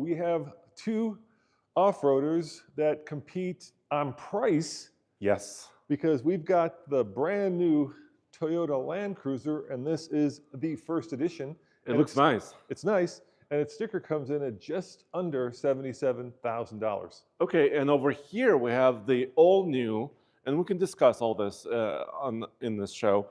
we have two off-roaders that compete on price Yes. because we've got the brand new Toyota Land Cruiser, and this is the first edition. It looks nice. It's nice, and its sticker comes in at just under $77,000. Okay, and over here we have the all-new, and we can discuss all this in this show,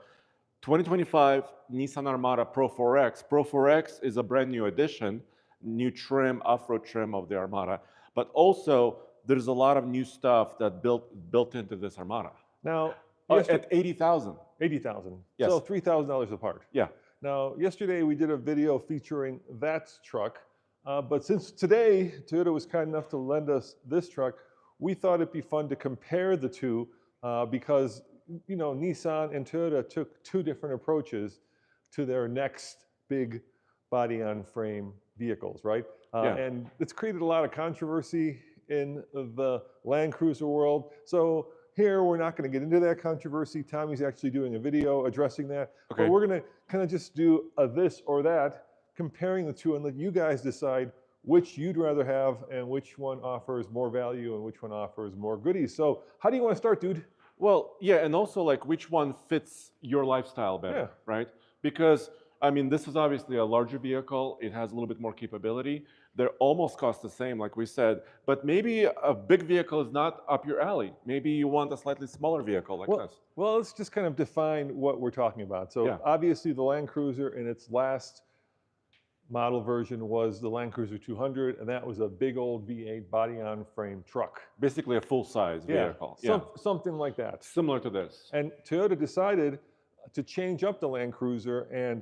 2025 Nissan Armada Pro 4X. Pro 4X is a brand new addition, new trim, off-road trim of the Armada, but also there's a lot of new stuff that built into this Armada. Now, at 80,000. 80,000. Yes. So $3,000 apart. Yeah. Now, yesterday we did a video featuring that truck, but since today Toyota was kind enough to lend us this truck, we thought it'd be fun to compare the two because Nissan and Toyota took two different approaches to their next big body-on-frame vehicles, right? And it's created a lot of controversy in the Land Cruiser world. So here, we're not going to get into that controversy. Tommy's actually doing a video addressing that. Okay. But we're going to kind of just do a this or that, comparing the two, and let you guys decide which you'd rather have and which one offers more value and which one offers more goodies. So how do you want to start, dude? Well, yeah, and also like which one fits your lifestyle better, right? Because, I mean, this is obviously a larger vehicle. It has a little bit more capability. They're almost cost the same, like we said, but maybe a big vehicle is not up your alley. Maybe you want a slightly smaller vehicle like this. Well, let's just kind of define what we're talking about. So obviously the Land Cruiser in its last model version was the Land Cruiser 200, and that was a big old V8 body-on-frame truck. Basically a full-size vehicle. Something like that. Similar to this. And Toyota decided to change up the Land Cruiser and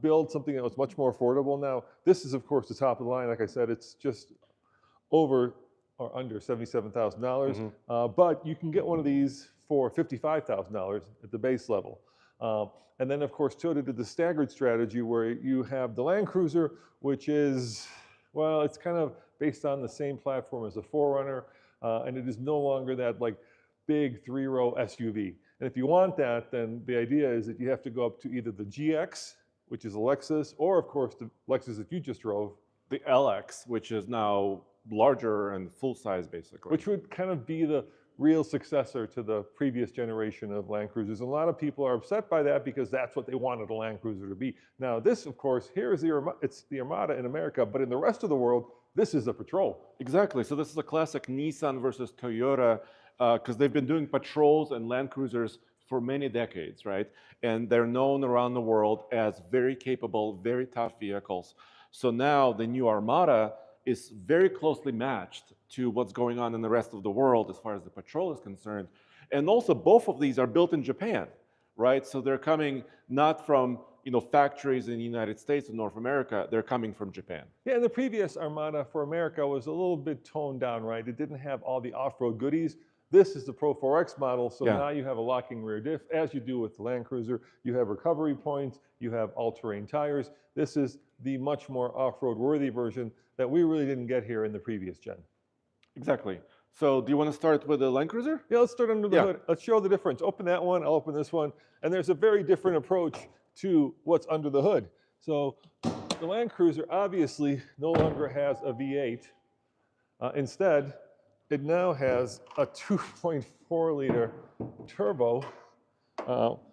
build something that was much more affordable. Now, this is, of course, the top of the line. Like I said, it's just over or under $77,000. But you can get one of these for $55,000 at the base level. And then, of course, Toyota did the staggered strategy where you have the Land Cruiser, which is, well, it's kind of based on the same platform as the 4Runner, and it is no longer that like big three-row SUV. And if you want that, then the idea is that you have to go up to either the GX, which is a Lexus, or of course the Lexus that you just drove. The LX, which is now larger and full-size basically. Which would kind of be the real successor to the previous generation of Land Cruisers. And a lot of people are upset by that because that's what they wanted a Land Cruiser to be. Now this, of course, here is it's the Armada in America, but in the rest of the world, this is a patrol. Exactly, so this is a classic Nissan versus Toyota, because they've been doing patrols and Land Cruisers for many decades, right? And they're known around the world as very capable, very tough vehicles. So now the new Armada is very closely matched to what's going on in the rest of the world as far as the patrol is concerned. And also both of these are built in Japan, right? So they're coming not from factories in the United States and North America, they're coming from Japan. Yeah, and the previous Armada for America was a little bit toned down, right? It didn't have all the off-road goodies. This is the Pro 4X model, so now you have a locking rear diff, as you do with the Land Cruiser. You have recovery points, you have all-terrain tires. This is the much more off-road worthy version that we really didn't get here in the previous gen. Exactly. So do you want to start with the Land Cruiser? Yeah, let's start under the hood. Let's show the difference. Open that one, I'll open this one. And there's a very different approach to what's under the hood. So the Land Cruiser obviously no longer has a V8. Instead, it now has a 2.4 liter turbo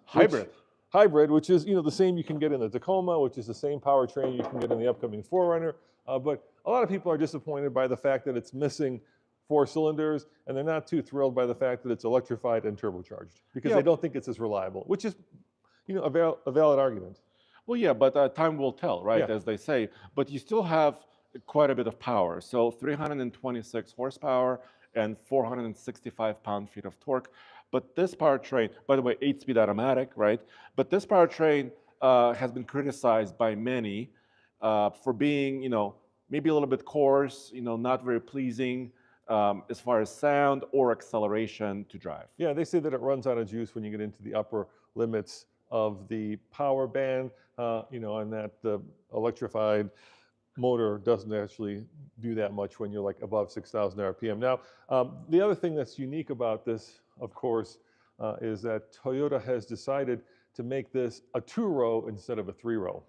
hybrid, which is the same you can get in the Tacoma, which is the same powertrain you can get in the upcoming 4Runner. But a lot of people are disappointed by the fact that it's missing 4 cylinders, and they're not too thrilled by the fact that it's electrified and turbocharged because they don't think it's as reliable, which is a valid argument. Well, yeah, but time will tell, right, as they say. But you still have quite a bit of power. So 326 horsepower and 465 pound-feet of torque. But this powertrain, by the way, 8-speed automatic, right? But this powertrain has been criticized by many for being, maybe a little bit coarse, not very pleasing as far as sound or acceleration to drive. Yeah, they say that it runs out of juice when you get into the upper limits of the power band, and that the electrified motor doesn't actually do that much when you're like above 6,000 RPM. Now, the other thing that's unique about this, of course, is that Toyota has decided to make this a 2-row instead of a 3-row.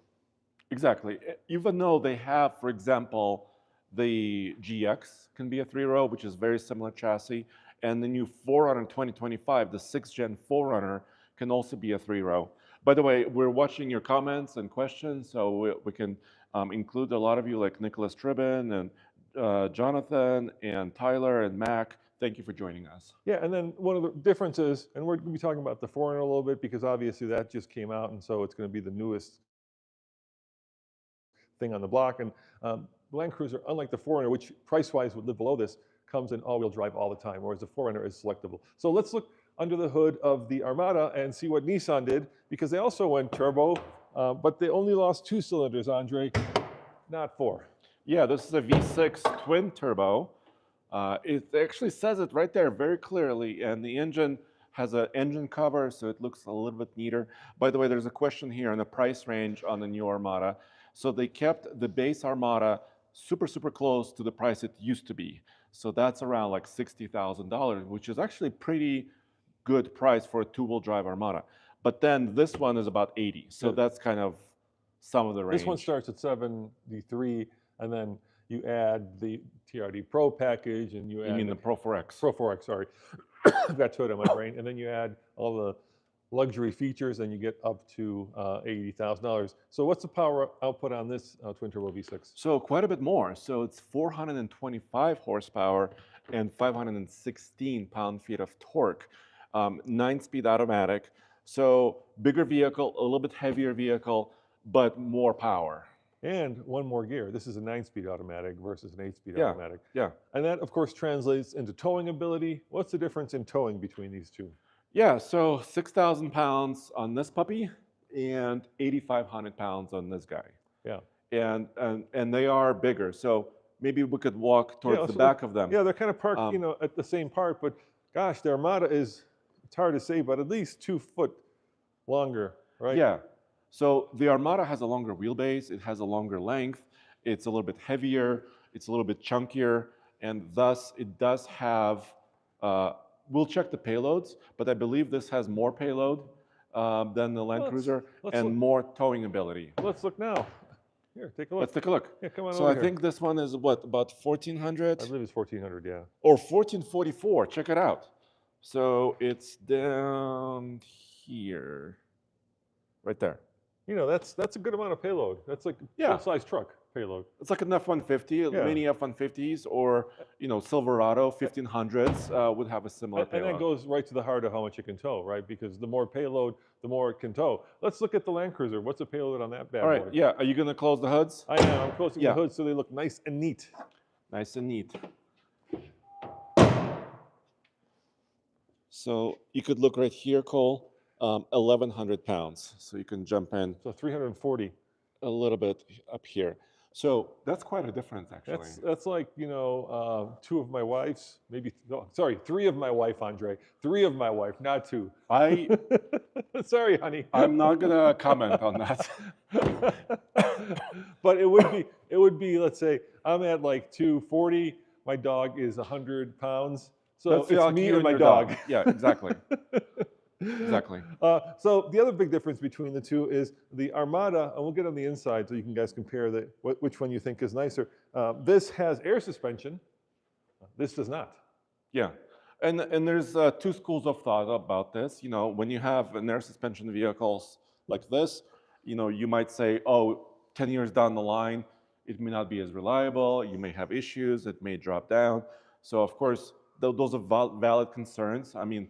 Exactly. Even though they have, for example, The GX can be a 3-row, which is very similar chassis. And the new 4Runner 2025, the 6th-gen 4Runner, can also be a 3-row. By the way, we're watching your comments and questions, so we can include a lot of you, like Nicholas Tribben and Jonathan and Tyler and Mac. Thank you for joining us. Yeah, and then one of the differences, and we're going to be talking about the 4Runner a little bit because obviously that just came out, and so it's going to be the newest thing on the block. And Land Cruiser, unlike the 4Runner, which price-wise would live below this, comes in all-wheel drive all the time, whereas the 4Runner is selectable. So let's look under the hood of the Armada and see what Nissan did, because they also went turbo, but they only lost 2 cylinders, Andre, not 4. Yeah, this is a V6 twin turbo. It actually says it right there very clearly, and the engine has an engine cover, so it looks a little bit neater. By the way, there's a question here on the price range on the new Armada. So they kept the base Armada super, super close to the price it used to be. So that's around like $60,000, which is actually pretty good price for a 2-wheel drive Armada. But then this one is about 80. So that's kind of some of the range. This one starts at 73, and then you add the TRD Pro package, and you add... You mean the Pro 4X? Pro 4X, sorry. I've got Toyota in my brain. And then you add all the luxury features, and you get up to $80,000. So what's the power output on this twin turbo V6? So quite a bit more. So it's 425 horsepower and 516 pound-feet of torque. 9-speed automatic. So bigger vehicle, a little bit heavier vehicle, but more power. And one more gear. This is a 9-speed automatic versus an 8-speed automatic. Yeah. And that, of course, translates into towing ability. What's the difference in towing between these two? Yeah, so 6,000 pounds on this puppy and 8,500 pounds on this guy. Yeah. And they are bigger. So maybe we could walk towards the back of them. Yeah, they're kind of parked, at the same part. But gosh, the Armada is, it's hard to say, but at least 2 foot longer, right? Yeah. So the Armada has a longer wheelbase, it has a longer length, it's a little bit heavier, it's a little bit chunkier, and thus it does have, we'll check the payloads, but I believe this has more payload than the Land Cruiser and more towing ability. Let's look now. Here, take a look. Let's take a look. Yeah, come on so over I think this one is what, about 1,400? I believe it's 1,400, yeah. Or 1,444, check it out. So it's down here, right there. That's a good amount of payload. That's like a full-size truck payload. It's like an F-150, mini F-150s, or Silverado 1500s would have a similar payload. And that goes right to the heart of how much it can tow, right? Because the more payload, the more it can tow. Let's look at the Land Cruiser. What's the payload on that bad boy? All right, yeah. Are you going to close the hoods? I am. I'm closing the hoods so they look nice and neat. Nice and neat. So you could look right here, Cole. 1,100 pounds, so you can jump in. So 340. A little bit up here. So that's quite a difference, actually. That's like, 2 of my wife's, three of my wife, Andre. 3 of my wife, not 2. Sorry, honey. I'm not gonna comment on that. But it would be, let's say, I'm at like 240. My dog is 100 pounds. So it's me and my dog. Yeah, exactly. Exactly. So the other big difference between the two is the Armada, and we'll get on the inside so you can guys compare which one you think is nicer. This has air suspension. This does not. Yeah. And there's 2 schools of thought about this. When you have an air suspension vehicles like this, you might say, 10 years down the line, it may not be as reliable. You may have issues. It may drop down. So, of course, those are valid concerns. I mean,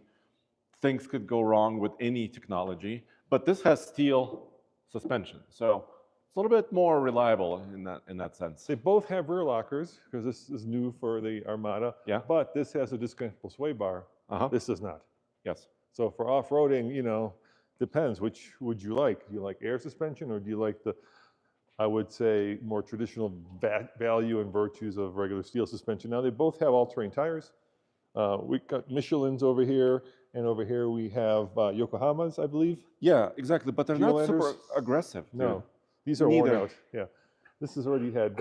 things could go wrong with any technology, but this has steel suspension, so it's a little bit more reliable in that sense. They both have rear lockers because this is new for the Armada. Yeah. But this has a disconnectable sway bar. This does not. Yes. So for off-roading, depends. Which would you like? Do you like air suspension, or do you like the, I would say, more traditional value and virtues of regular steel suspension? Now they both have all-terrain tires. We've got Michelin's over here. And over here we have Yokohama's, I believe. Yeah, exactly. But they're not super aggressive. No, these are worn out. Yeah, this has already had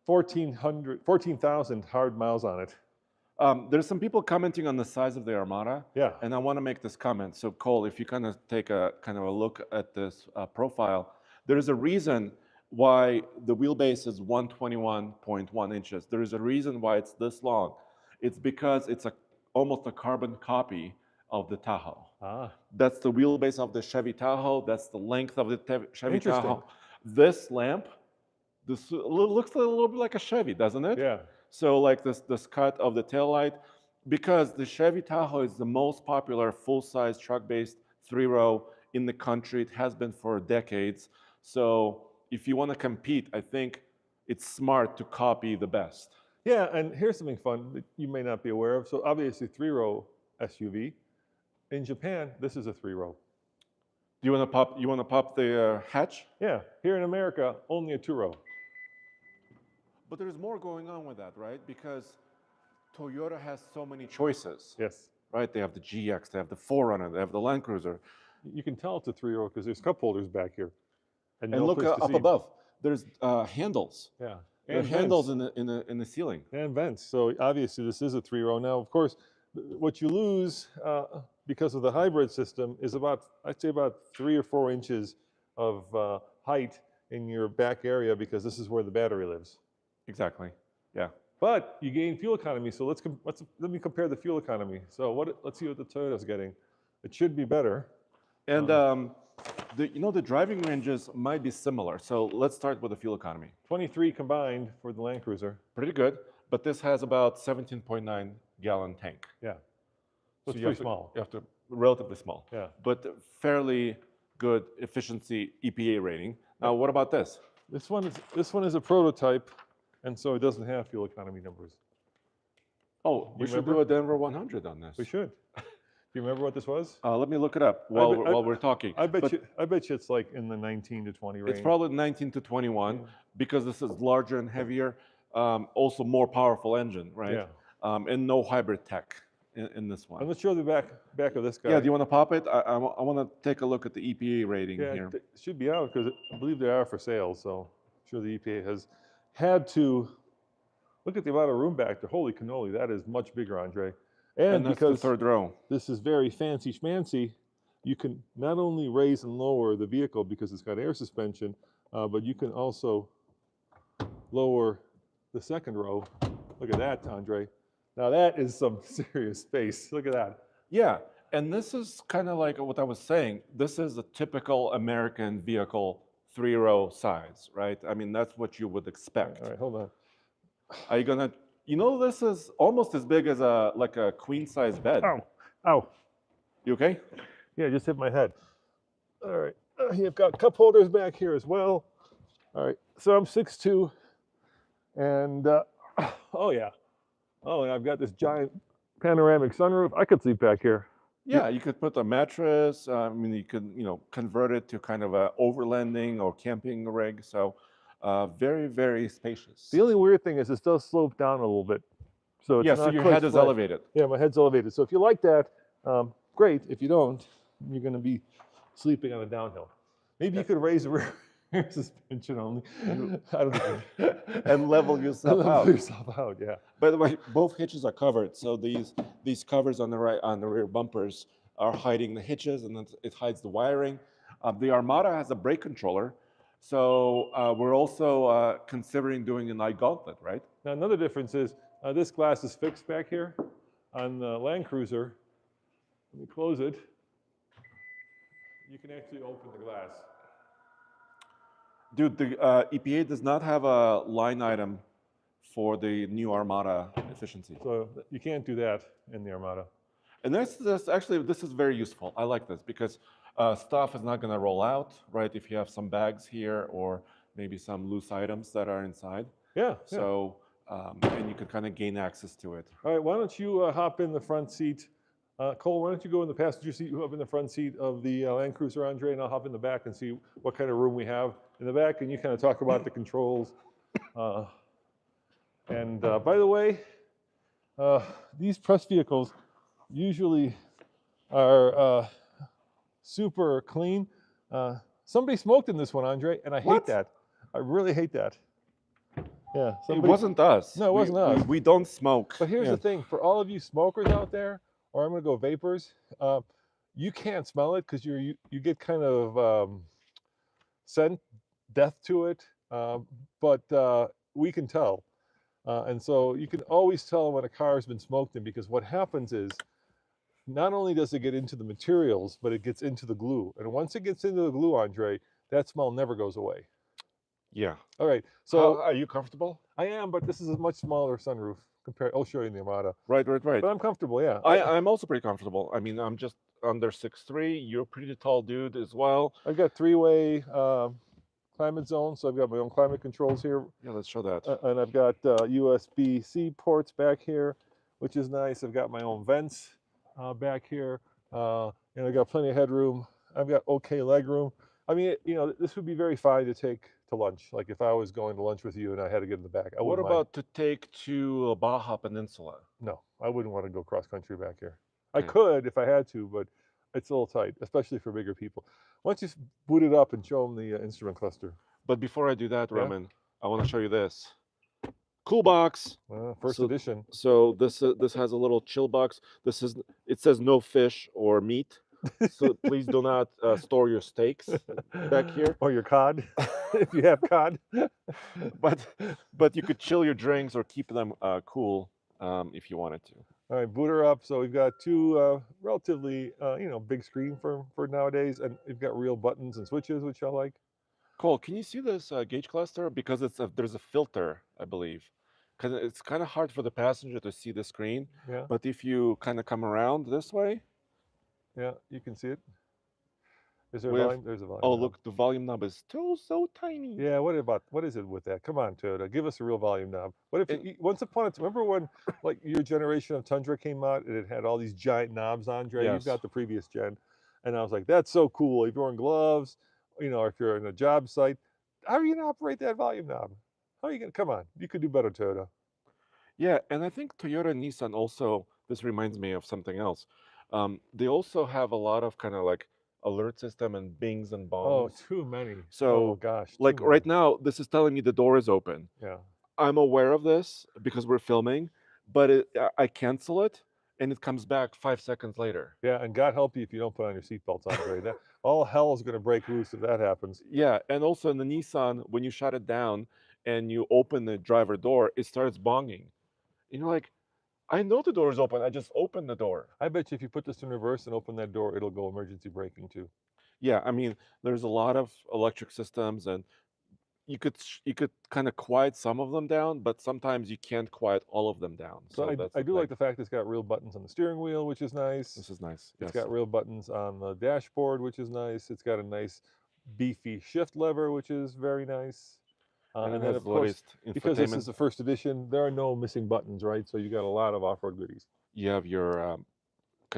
14,000 hard miles on it. There's some people commenting on the size of the Armada. Yeah. And I want to make this comment. So Cole, if you kind of take a look at this profile, there is a reason why the wheelbase is 121.1 inches. There is a reason why it's this long. It's because it's almost a carbon copy of the Tahoe. Ah, That's the wheelbase of the Chevy Tahoe. That's the length of the Chevy interesting. Tahoe. This lamp, this looks a little bit like a Chevy, doesn't it? Yeah. So like this cut of the taillight, because the Chevy Tahoe is the most popular full-size truck-based three-row in the country. It has been for decades. So if you want to compete, I think it's smart to copy the best. Yeah, and here's something fun that you may not be aware of. So obviously 3-row SUV. In Japan, this is a 3-row. Do you want to pop? You want to pop the hatch? Yeah, here in America, only a 2-row. But there's more going on with that, right? Because Toyota has so many choices, Yes. right? They have the GX, they have the 4Runner, they have the Land Cruiser. You can tell it's a 3-row because there's cup holders back here. And no look place to up see. above. There's handles. Yeah. There are And handles vents. in the ceiling. And vents. So obviously this is a 3-row. Now, of course, what you lose because of the hybrid system is about, I'd say about 3 or 4 inches of height in your back area because this is where the battery lives. Exactly. Yeah. But you gain fuel economy. So let me compare the fuel economy. So let's see what the Toyota's getting. It should be better. And the driving ranges might be similar. So let's start with the fuel economy. 23 combined for the Land Cruiser. Pretty good, but this has about 17.9 gallon tank. Yeah. So it's you pretty have to- small. You have to relatively small. Yeah. But fairly good efficiency EPA rating. Now, what about this? This one is a prototype, and so it doesn't have fuel economy numbers. Oh, we You should do remember? a Denver 100 on this. We should. Do you remember what this was? Let me look it up while we're talking. I bet But you it's like in the 19 to 20 range. it's probably 19 to 21 Yeah. because this is larger and heavier, also more powerful engine, right? Yeah. And no hybrid tech in this one. And let's show the back of this guy. Yeah, do you want to pop it? I want to take a look at the EPA rating Yeah, here. it should be out because I believe they are for sale. So I'm sure the EPA has had to look at the amount of room back there. Holy cannoli, that is much bigger, Andre. And that's because the third row. this is very fancy schmancy, you can not only raise and lower the vehicle because it's got air suspension, but you can also lower the second row. Look at that, Andre. Now that is some serious space. Look at that. Yeah, and this is kind of like what I was saying. This is a typical American vehicle 3-row size, right? I mean, that's what you would expect. All right, hold on. Are you gonna? You know, this is almost as big as a queen size bed. Ow, ow. You okay? Yeah, just hit my head. All right, you've got cup holders back here as well. All right, so I'm 6'2", and oh yeah. Oh, and I've got this giant panoramic sunroof. I could sleep back here. Yeah, you could put a mattress. I mean, you could convert it to kind of a overlanding or camping rig. So very, very spacious. The only weird thing is it does slope down a little bit. So it's Yeah, not so your quite head is flat. elevated. Yeah, my head's elevated. So if you like that, great. If you don't, you're going to be sleeping on a downhill. Maybe you could raise the rear suspension only. I don't know. And level yourself out. Level yourself out, yeah. By the way, both hitches are covered. So these covers on the rear bumpers are hiding the hitches, and then it hides the wiring. The Armada has a brake controller. So we're also considering doing an iGauntlet, right? Now another difference is this glass is fixed back here. On the Land Cruiser, let me close it. You can actually open the glass. Dude, the EPA does not have a line item for the new Armada efficiency. So you can't do that in the Armada. And that's actually, this is very useful. I like this because stuff is not going to roll out, right? If you have some bags here or maybe some loose items that are inside. Yeah. So, and you can kind of gain access to it. All right, why don't you hop in the front seat. Cole, why don't you go in the passenger seat, you hop in the front seat of the Land Cruiser, Andre, and I'll hop in the back and see what kind of room we have in the back, and you kind of talk about the controls. And by the way, these press vehicles usually are super clean. Somebody smoked in this one, Andre, and I hate that. I really hate that. Yeah, It wasn't us. No, it wasn't us. We don't smoke. But here's the thing, for all of you smokers out there, or I'm gonna go vapors, you can't smell it because you get kind of scent death to it. uh, but we can tell. And so you can always tell when a car has been smoked in because what happens is not only does it get into the materials, but it gets into the glue. And once it gets into the glue, Andre, that smell never goes away. Yeah. All right, How so are you comfortable? I am, but this is a much smaller sunroof compared. I'll show you in the Armada, Right, right, right. but I'm comfortable. Yeah, I'm also pretty comfortable. I mean, I'm just under 6'3". You're a pretty tall dude as well. I've got three-way climate zone, so I've got my own climate controls here, Yeah, let's show that. and I've got USB-C ports back here, which is nice. I've got my own vents back here, and I've got plenty of headroom. I've got okay leg room. I mean, this would be very fine to take to lunch. Like if I was going to lunch with you and I had to get in the back, I What wouldn't mind. about to take to Baja Peninsula? No, I wouldn't want to go cross country back here. I Okay. could if I had to, but it's a little tight, especially for bigger people. Why don't you boot it up and show them the instrument cluster? But before I do that, Yeah? Roman, I want to show you this. Cool box. First So- edition. So this has a little chill box. It says no fish or meat. So please do not store your steaks back here. Or your cod, if you have cod. But you could chill your drinks or keep them cool if you wanted to. All right, boot her up. So we've got two relatively, big screen for nowadays, and we've got real buttons and switches, which I like. Cole, can you see this gauge cluster? Because there's a filter, I believe. Because it's kind of hard for the passenger to see the screen. Yeah, But if you kind of come around this way, yeah, you can see it. Is there a we have- volume? There's a volume. oh knob. look, the volume knob is still so tiny. Yeah, what is it with that? Come on, Toyota, give us a real volume knob. What if once upon a time, remember when like your generation of Tundra came out and it had all these giant knobs, Andre? You've Yes. got the previous gen, and I was like, that's so cool. If you're wearing gloves, or if you're in a job site, how are you gonna operate that volume knob? How are you gonna? Come on, you could do better, Toyota. Yeah, and I think Toyota and Nissan also, this reminds me of something else. They also have a lot of kind of like alert system and bings and Oh, bongs. too many. So, oh gosh, too Like many. right now, this is telling me the door is open. Yeah. I'm aware of this because we're filming, but I cancel it and it comes back 5 seconds later. Yeah, and God help you if you don't put on your seatbelts, Andre. That all hell is gonna break loose if that happens. Yeah, and also in the Nissan, when you shut it down and you open the driver door, it starts bonging. And you're like, I know the door is open. I just opened the door. I bet you if you put this in reverse and open that door, it'll go emergency braking too. Yeah, I mean, there's a lot of electric systems, and you could kind of quiet some of them down, but sometimes you can't quiet all of them down. So I that's do the like thing. the fact it's got real buttons on the steering wheel, which is nice. This is nice. It's Yes. got real buttons on the dashboard, which is nice. It's got a nice beefy shift lever, which is very nice. And And it then has of the course, latest because this infotainment. is the first edition, there are no missing buttons, right? So you got a lot of off-road goodies. You have your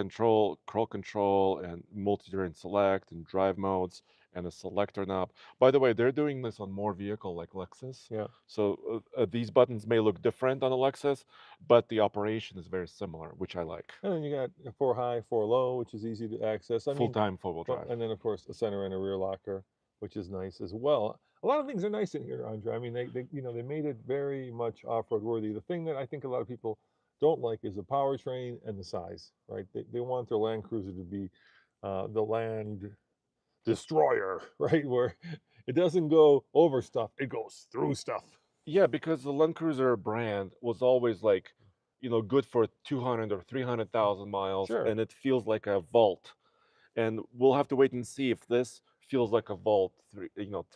crawl control and multi-terrain select and drive modes and a selector knob. By the way, they're doing this on more vehicle like Lexus. Yeah. So these buttons may look different on a Lexus, but the operation is very similar, which I like. And then you got 4 high, 4 low, which is easy to access. I mean, Full-time four-wheel well, drive. and then of course a center and a rear locker, which is nice as well. A lot of things are nice in here, Andre. I mean, they made it very much off-road worthy. The thing that I think a lot of people don't like is the powertrain and the size, right? They want their Land Cruiser to be the land destroyer, right? Where it doesn't go over stuff, it goes through stuff. Yeah, because the Land Cruiser brand was always like, good for 200 or 300,000 miles, Sure. and it feels like a Volt. And we'll have to wait and see if this feels like a Volt,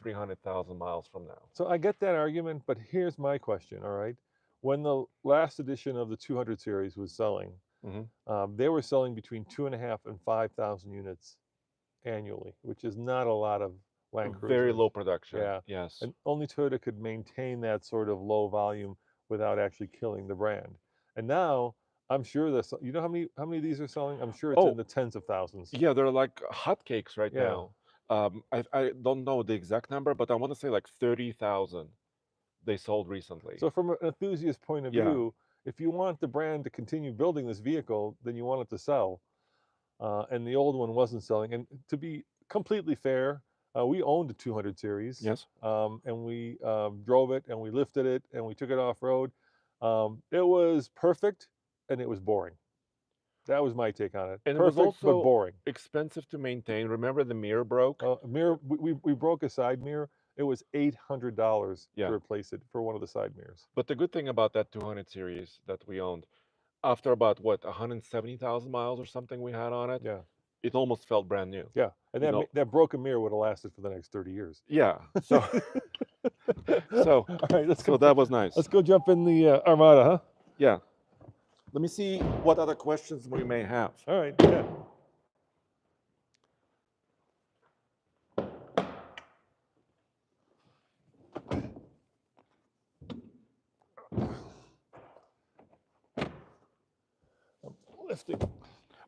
300,000 miles from now. So I get that argument, but here's my question, all right? When the last edition of the 200 series was selling, they were selling between 2.5 and 5,000 units annually, which is not a lot of Land Cruisers. Very low production. Yeah. Yes. And only Toyota could maintain that sort of low volume without actually killing the brand. And now I'm sure that you know how many of these are selling? I'm sure it's Oh. in the tens of thousands. Yeah, they're like hotcakes right Yeah. now. I don't know the exact number, but I want to say like 30,000 they sold recently. So from an enthusiast point of Yeah. view, if you want the brand to continue building this vehicle, then you want it to sell. And the old one wasn't selling. And to be completely fair, we owned a 200 series. Yes. And we drove it and we lifted it and we took it off road. It was perfect and it was boring. That was my take on it. And it was Perfect, but also boring. expensive to maintain. Remember the mirror broke? Mirror, we broke a side mirror It was $800 Yeah. to replace it for one of the side mirrors. But the good thing about that 200 series that we owned, after about what 170,000 miles or something we had on it, Yeah, it almost felt brand new. yeah. And You that know, that broken mirror would have lasted for the next 30 years. yeah. So so All right, so that was nice. let's go jump in the Armada, huh? Yeah. Let me see what other questions we may have. All right, yeah. Lifting.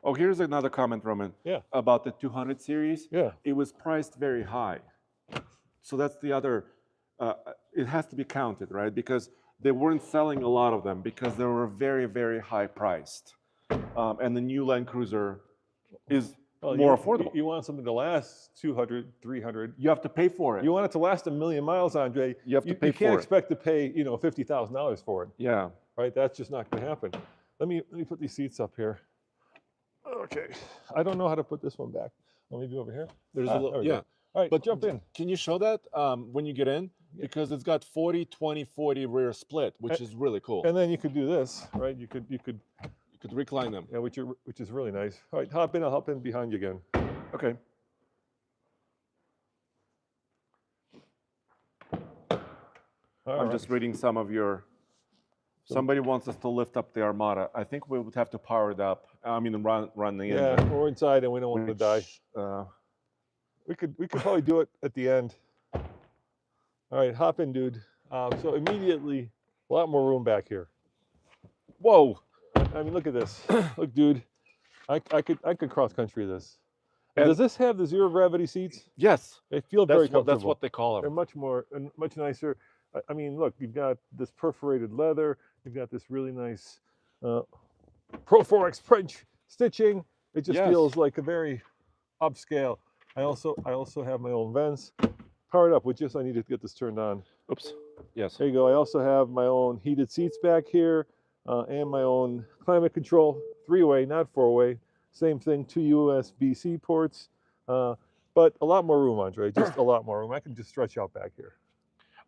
Oh, here's another comment, Roman. Yeah. About the 200 series. Yeah. It was priced very high. So that's the other, it has to be counted, right? Because they weren't selling a lot of them because they were very, very high priced. And the new Land Cruiser is more affordable. You want something to last 200, 300. You have to pay for it. You want it to last 1,000,000 miles, Andre. You have to pay You can't for it. expect to pay, $50,000 for it, Yeah. right? That's just not going to happen. Let me put these seats up here. Okay. I don't know how to put this one back. Oh, maybe over here. There's a there little, we yeah. go. All right, But jump in. Can you show that when you get in? Yeah. Because it's got 40, 20, 40 rear split, which is really cool. And then you could do this, right? You could, You could recline them. yeah, which is really nice. All right, hop in. I'll hop in behind you again. Okay. I'm just reading some of your. Somebody wants us to lift up the Armada. I think we would have to power it up. I mean, run the Yeah, engine. we're inside and we don't want to die. We could probably do it at the end. All right, hop in, dude. So immediately, a lot more room back here. Whoa! I mean, look at this. Look, dude. I could cross country this. And does this have the zero gravity seats? Yes. They feel very comfortable. That's what they call They're them. much more and much nicer. I mean, look, you've got this perforated leather. You've got this really nice Proforex French stitching. It just feels like a very upscale. I also have my own vents. Powered up with just, I need to get this turned on. Oops. Yes. There you go. I also have my own heated seats back here and my own climate control, 3-way, not 4-way. Same thing, 2 USB-C ports, but a lot more room, Andre, just a lot more room. I can just stretch out back here.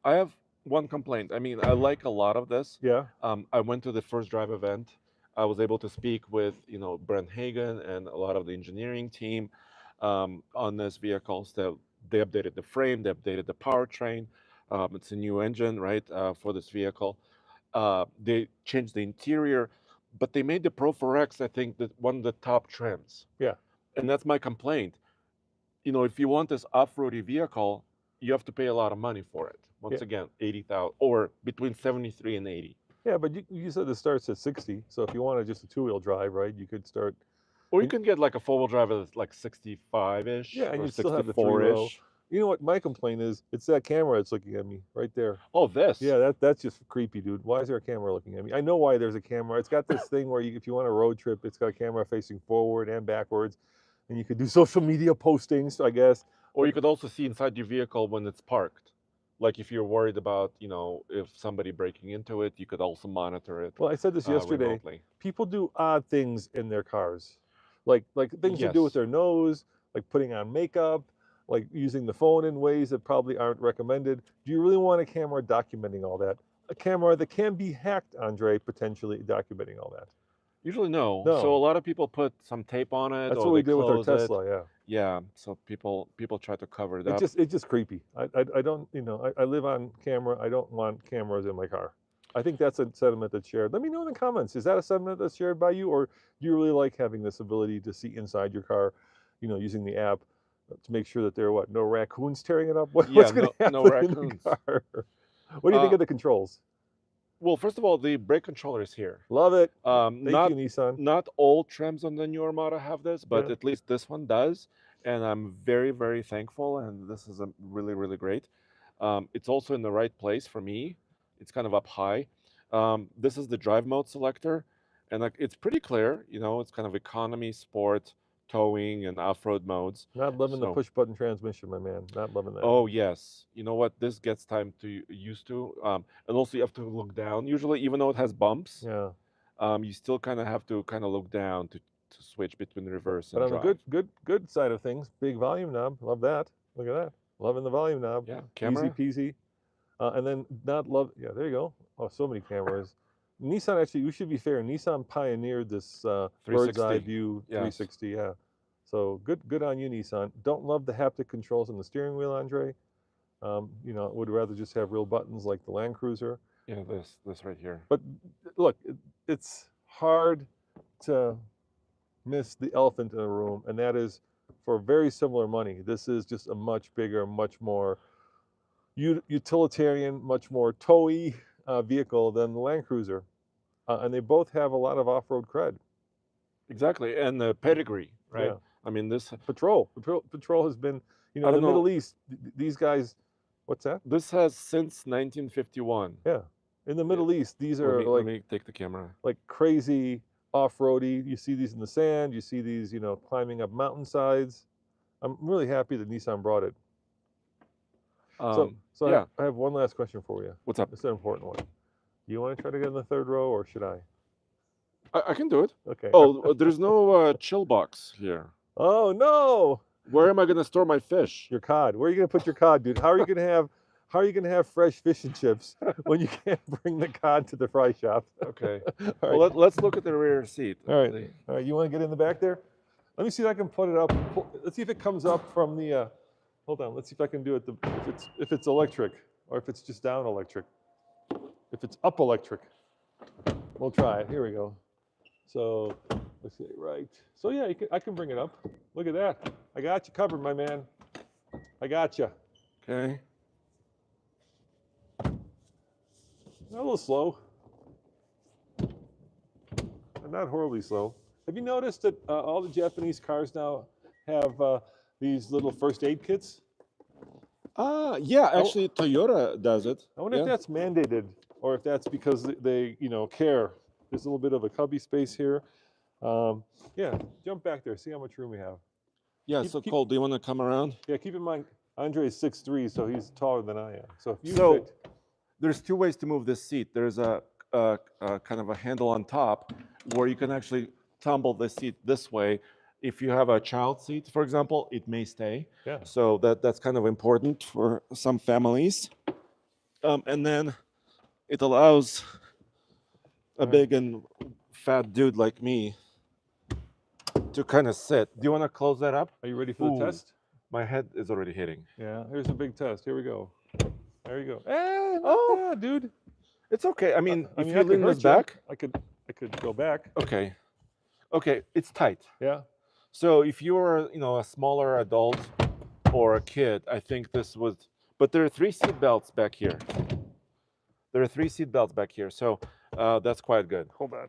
I have one complaint. I mean, I like a lot of this. Yeah. I went to the first drive event. I was able to speak with, Brent Hagen and a lot of the engineering team on this vehicle. So they updated the frame, they updated the powertrain. It's a new engine, right, for this vehicle. They changed the interior, but they made the Pro 4X, I think, one of the top trims. Yeah. And that's my complaint. If you want this off-roady vehicle, you have to pay a lot of money for it. Once again, 80,000 or between 73 and 80. Yeah, but you said it starts at 60. So if you wanted just a 2-wheel drive, right, you could start. Or you can get like a 4-wheel drive that's like 65-ish. Yeah, and or you still have the 3-row. 64-ish. You know what my complaint is? It's that camera that's looking at me right there. Oh, this? Yeah, that's just creepy, dude. Why is there a camera looking at me? I know why there's a camera. It's got this thing where if you want a road trip, it's got a camera facing forward and backwards, and you could do social media postings, I guess. Or you could also see inside your vehicle when it's parked. Like if you're worried about, if somebody breaking into it, you could also monitor it. Well, I said this yesterday. Remotely. People do odd things in their cars, like things to do with their nose, like putting on makeup, like using the phone in ways that probably aren't recommended. Do you really want a camera documenting all that? A camera that can be hacked, Andre, potentially documenting all that. Usually no. So a lot of people put some tape on it. That's or what we they did with our close it. Tesla, yeah. Yeah. So people try to cover it up. It's just creepy. I don't, I live on camera. I don't want cameras in my car. I think that's a sentiment that's shared. Let me know in the comments. Is that a sentiment that's shared by you, or do you really like having this ability to see inside your car, using the app to make sure that there are no raccoons tearing it up? What's going to happen no raccoons. in the car? What do you think of the controls? Well, first of all, the brake controller is here. Love it. Thank you, Nissan. Not all trims on the new Armada have this, but at least this one does. And I'm very, very thankful. And this is really, really great. It's also in the right place for me. It's kind of up high. This is the drive mode selector. And it's pretty clear. It's kind of economy, sport, towing, and off-road modes. Not loving the push-button transmission, my man. Not loving that. Oh, yes. You know what? This gets time to used to. And also you have to look down. Usually, even though it has bumps, you still kind of have to look down to switch between reverse and drive. But on the good side of things, big volume knob. Love that. Look at that. Loving the volume knob. Yeah, camera. Easy peasy. And then not love. Yeah, there you go. Oh, so many cameras. Nissan actually, we should be fair. Nissan pioneered this bird's 360. eye view Yes. 360. Yeah. So good on you, Nissan. Don't love the haptic controls on the steering wheel, Andre. You know, would rather just have real buttons like the Land Cruiser. Yeah, this right here. But look, it's hard to miss the elephant in the room, and that is for very similar money. This is just a much bigger, much more utilitarian, much more towy vehicle than the Land Cruiser. And they both have a lot of off-road cred. Exactly, and the pedigree, right? Yeah. I mean, this Patrol has been, you know, I in the don't Middle know. East, these guys, what's that? This has since 1951. Yeah. In the Middle East, these are Let me take the camera. like crazy off-roady. You see these in the sand. You see these, you know, climbing up mountainsides. I'm really happy that Nissan brought it. So yeah. I have one last question for you. What's up? It's an important one. Do you want to try to get in the third row, or should I? I can do it. Okay. Oh, there's no chill box here. Oh no! Where am I going to store my fish? Your cod. Where are you going to put your cod, dude? How are you going to have fresh fish and chips when you can't bring the cod to the fry shop? Okay. All Well, right. let's look at the rear seat. All right. You want to get in the back there? Let me see if I can put it up. Let's see if it comes up from the. Hold on. Let's see if I can do it. If it's electric, or if it's just down electric. If it's up electric, we'll try it. Here we go. So let's see. Right. So yeah, I can bring it up. Look at that. I got you covered, my man. I got you. Okay. A little slow. Not horribly slow. Have you noticed that all the Japanese cars now have these little first aid kits? Yeah, actually Toyota does it. I wonder if that's mandated, or if that's because they you know, care. There's a little bit of a cubby space here. Yeah, jump back there. See how much room we have. Yeah, Cole, do you want to come around? Yeah, keep in mind, Andre is 6'3", so he's taller than I am. So if you fit, there's two ways to move this seat. There's a kind of a handle on top where you can actually tumble the seat this way. If you have a child seat, for example, it may stay. Yeah. So that's kind of important for some families. And then it allows a big and fat dude like me to kind of sit. Do you want to close that up? Are you ready for the test? My head is already hitting. Yeah, here's a big test. Here we go. There you go. Not bad, dude. It's okay. I mean, if you I could lean this back, I could go back. Okay. Okay, it's tight. Yeah. So if you're, you know, a smaller adult or a kid, I think this would. But there are 3 seat belts back here. So that's quite good. Hold on.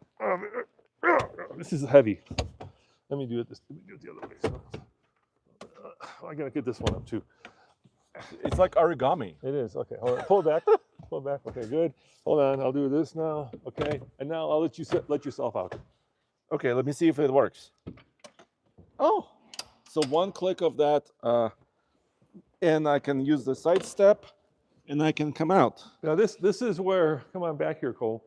This is heavy. Let me do it the other way. So, I gotta get this one up too. It's like origami. It is. Okay, hold on. Pull it back. Pull it back. Okay, good. Hold on. I'll do this now. Okay, and now I'll let you let yourself out. Okay, let me see if it works. Oh, so one click of that, and I can use the side step, and I can come out. Now this is where, come on back here, Cole.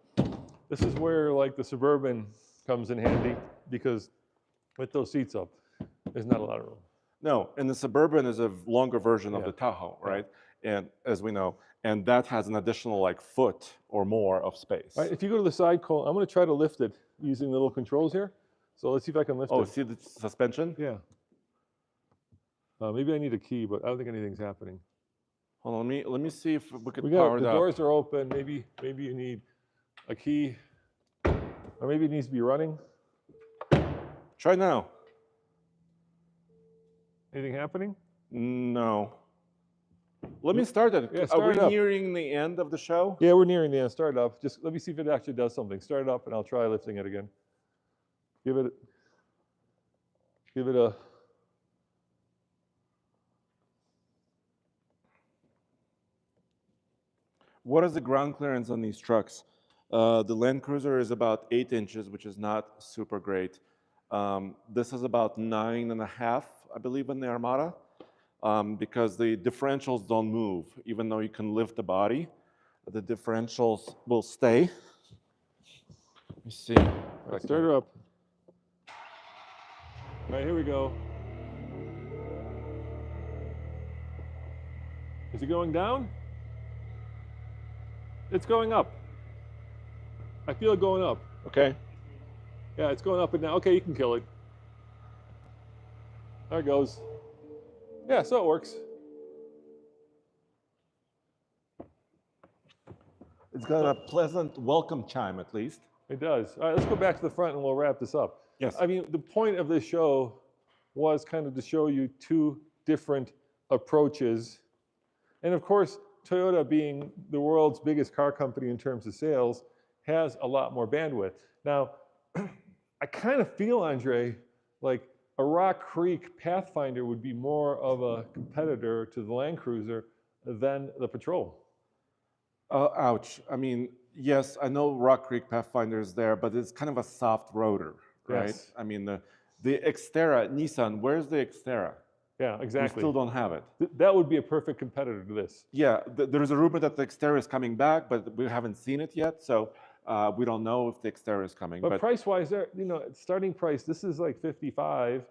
This is where like the Suburban comes in handy, because with those seats up, there's not a lot of room. No, and the Suburban is a longer version of the Tahoe, right? And as we know, and that has an additional like foot or more of space. All right, if you go to the side, Cole, I'm going to try to lift it using the little controls here. So let's see if I can lift it. Oh, see the suspension? Yeah. Maybe I need a key, but I don't think anything's happening. Hold on, let me see if we can power it the up. doors are open. Maybe you need a key, or maybe it needs to be running. Try now. Anything happening? No. Let me start it. Yeah, Are start we it up. nearing the end of the show? Yeah, we're nearing the end. Start it up. Just let me see if it actually does something. Start it up, and I'll try lifting it again. Give it a. What is the ground clearance on these trucks? The Land Cruiser is about 8 inches, which is not super great. This is about 9.5, I believe, in the Armada, because the differentials don't move. Even though you can lift the body, the differentials will stay. Let me see. Right, start her up. All right, here we go. Is it going down? It's going up. I feel it going up. Okay. Yeah, it's going up and down. Okay, you can kill it. There it goes. Yeah, so it works. It's got a pleasant welcome chime, at least. It does. All right, let's go back to the front and we'll wrap this up. Yes. I mean, the point of this show was kind of to show you two different approaches. And of course, Toyota, being the world's biggest car company in terms of sales, has a lot more bandwidth. Now, I kind of feel, Andre, like a Rock Creek Pathfinder would be more of a competitor to the Land Cruiser than the Patrol. Ouch. I mean, yes, I know Rock Creek Pathfinder is there, but it's kind of a soft roader, right? Yes. I mean, the Xterra, Nissan, where's the Xterra? Yeah, exactly. We still don't have it. That would be a perfect competitor to this. Yeah, there's a rumor that the Xterra is coming back, but we haven't seen it yet, so we don't know if the Xterra is coming. But price-wise, starting price, this is like 55.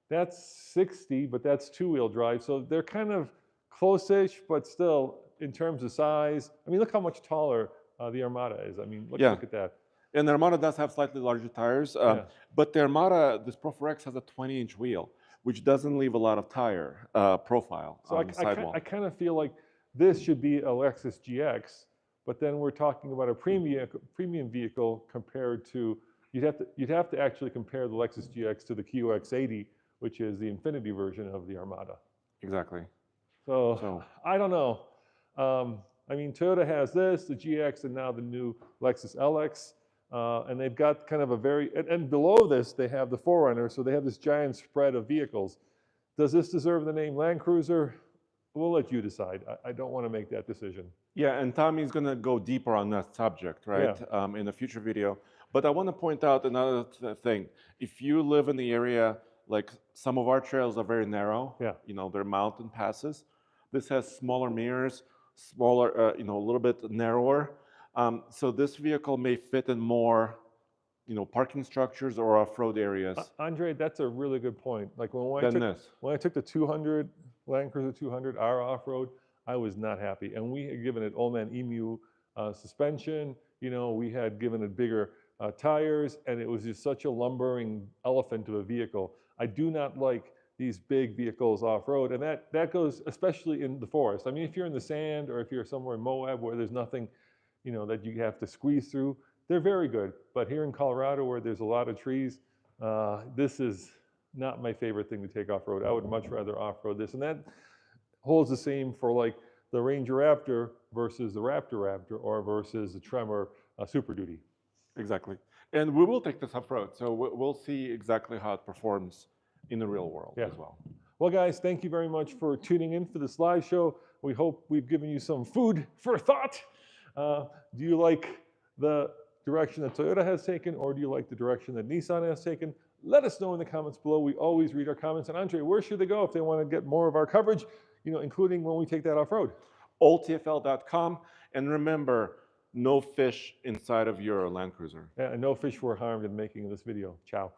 That's 60, but that's two-wheel drive. So they're kind of close-ish, but still, in terms of size, I mean, look how much taller the Armada is. I mean, look at that. And the Armada does have slightly larger tires, but the Armada, this Pro 4X has a 20-inch wheel, which doesn't leave a lot of tire profile on the sidewall. I kind of feel like this should be a Lexus GX, but then we're talking about a premium vehicle compared to, you'd have to actually compare the Lexus GX to the QX80, which is the Infinity version of the Armada. Exactly. So I don't know. I mean, Toyota has this, the GX, and now the new Lexus LX. And they've got kind of a and below this, they have the 4Runner, so they have this giant spread of vehicles. Does this deserve the name Land Cruiser? We'll let you decide. I don't want to make that decision. Yeah, and Tommy's going to go deeper on that subject, right, in a future video. But I want to point out another thing. If you live in the area, like some of our trails are very narrow, they're mountain passes. This has smaller mirrors, smaller, a little bit narrower. So this vehicle may fit in more, parking structures or off-road areas. Andre, that's a really good point. Like when I took the 200, Land Cruiser 200, our off-road, I was not happy. And we had given it Oldman Emu suspension. We had given it bigger tires, and it was just such a lumbering elephant of a vehicle. I do not like these big vehicles off-road, and that goes especially in the forest. I mean, if you're in the sand or if you're somewhere in Moab where there's nothing that you have to squeeze through, they're very good. But here in Colorado, where there's a lot of trees, this is not my favorite thing to take off-road. I would much rather off-road this. And that holds the same for like the Ranger Raptor versus the Raptor or versus the Tremor Super Duty. Exactly. And we will take this off-road, so we'll see exactly how it performs in the real world as well. Well, guys, thank you very much for tuning in for this live show. We hope we've given you some food for thought. Do you like the direction that Toyota has taken, or do you like the direction that Nissan has taken? Let us know in the comments below. We always read our comments. And Andre, where should they go if they want to get more of our coverage, including when we take that off-road? oldtfl.com. And remember, no fish inside of your Land Cruiser. Yeah, and no fish were harmed in making this video. Ciao.